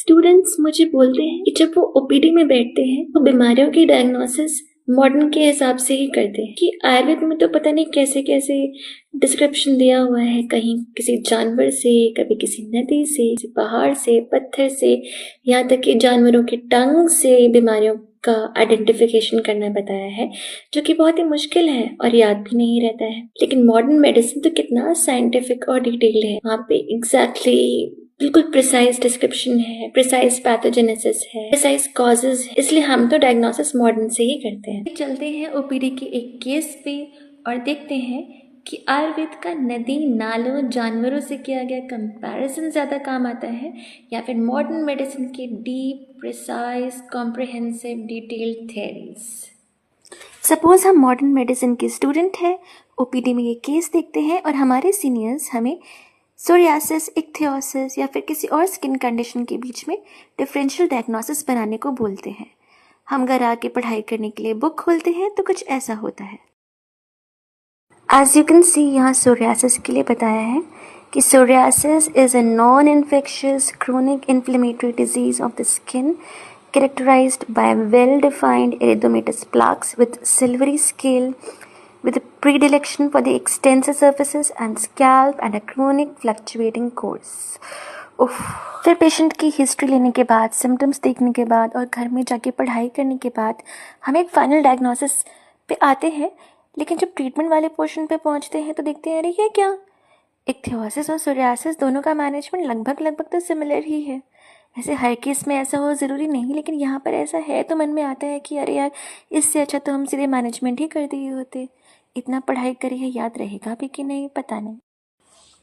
Students मुझे बोलते हैं कि जब वो ओपीडी में बैठते हैं वो बीमारियों की डायग्नोसिस मॉडर्न के हिसाब से ही करते हैं कि आयुर्वेद में तो पता नहीं कैसे कैसे डिस्क्रिप्शन दिया हुआ है, कहीं किसी जानवर से, कभी किसी नदी से, किसी पहाड़ से, पत्थर से, यहाँ तक कि जानवरों के टंग से बीमारियों का आइडेंटिफिकेशन करना बताया है, जो कि बहुत ही मुश्किल है और याद भी नहीं रहता है। लेकिन मॉडर्न मेडिसिन तो कितना साइंटिफिक और डिटेल्ड है, वहाँ पे एग्जैक्टली बिल्कुल प्रिसाइज डिस्क्रिप्शन है, प्रिसाइज पैथोजेनेसिस है, प्रिसाइज कॉजेज है, इसलिए हम तो डायग्नोसिस मॉडर्न से ही करते हैं। चलते हैं ओपीडी के एक केस पे और देखते हैं कि आयुर्वेद का नदी, नालों, जानवरों से किया गया कंपैरिजन ज़्यादा काम आता है या फिर मॉडर्न मेडिसिन के deep, precise, comprehensive, detailed theories. Suppose हम मॉडर्न मेडिसिन के स्टूडेंट हैं, ओपीडी में ये केस देखते हैं और हमारे सीनियर्स हमें सोरियासिस, इक्थियोसिस या फिर किसी और स्किन कंडीशन के बीच में डिफरेंशियल डायग्नोसिस बनाने को बोलते हैं। हम घर आके पढ़ाई करने के लिए बुक खोलते हैं तो कुछ ऐसा होता है। एज यू कैन सी, यहाँ सोरियासिस के लिए बताया है कि psoriasis is a non infectious chronic inflammatory disease of the skin characterized by well-defined erythematous plaques with silvery scale with a predilection for the extensor surfaces and scalp and a chronic fluctuating course. फिर patient की history लेने के बाद, symptoms देखने के बाद और घर में जाके पढ़ाई करने के बाद हम एक फाइनल डायग्नोसिस पे आते हैं। लेकिन जब ट्रीटमेंट वाले पोर्शन पे पहुंचते हैं तो देखते हैं अरे ये क्या, इक्थियोसिस और सोरियासिस दोनों का मैनेजमेंट लगभग तो सिमिलर ही है। वैसे हर केस में ऐसा हो ज़रूरी नहीं, लेकिन यहाँ पर ऐसा है तो मन में आता है कि अरे यार, इससे अच्छा तो हम सीधे मैनेजमेंट ही कर दिए होते। इतना पढ़ाई करी है, याद रहेगा भी कि नहीं पता नहीं।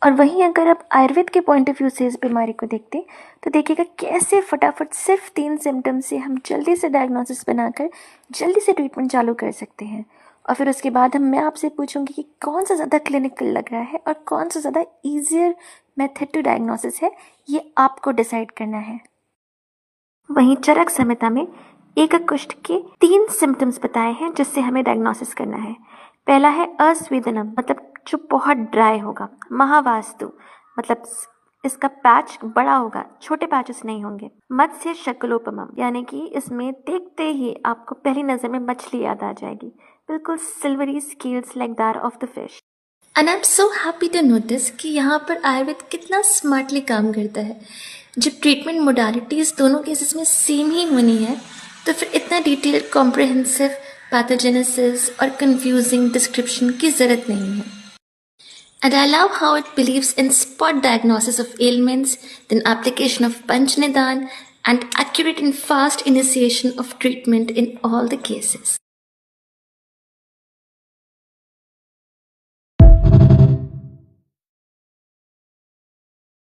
और वहीं अगर आप आयुर्वेद के पॉइंट ऑफ व्यू से इस बीमारी को देखते तो देखिएगा कैसे फटाफट सिर्फ 3 सिम्टम्स से हम जल्दी से डायग्नोसिस बनाकर जल्दी से ट्रीटमेंट चालू कर सकते हैं। और फिर उसके बाद मैं आपसे पूछूंगी कि कौन सा ज़्यादा क्लिनिकल लग रहा है और कौन सा ज़्यादा ईजियर मेथड टू डायग्नोसिस है, ये आपको डिसाइड करना है। वहीं चरक संहिता में एकक कुष्ठ के 3 सिम्टम्स बताए हैं जिससे हमें डायग्नोसिस करना है। पहला है अस्वेदनम, मतलब जो बहुत ड्राई होगा। महावास्तु, मतलब इसका पैच बड़ा होगा, छोटे पैचेस नहीं होंगे। मत्स्य शक्लोपमम, यानी कि इसमें देखते ही आपको पहली नज़र में मछली याद आ जाएगी, बिल्कुल silvery scales like that of the fish. And I am so happy to notice कि यहाँ पर आयुर्वेद कितना स्मार्टली काम करता है। जब ट्रीटमेंट मोडालिटीज़ दोनों केसेस में सेम ही होनी है तो फिर इतना डिटेल्ड, कॉम्प्रिहेंसिव पैथोजेनेसिस और कंफ्यूजिंग डिस्क्रिप्शन की ज़रूरत नहीं है। And I love how it believes in spot diagnosis of ailments, then application of Panchnidan, and accurate and fast initiation of treatment in all the cases.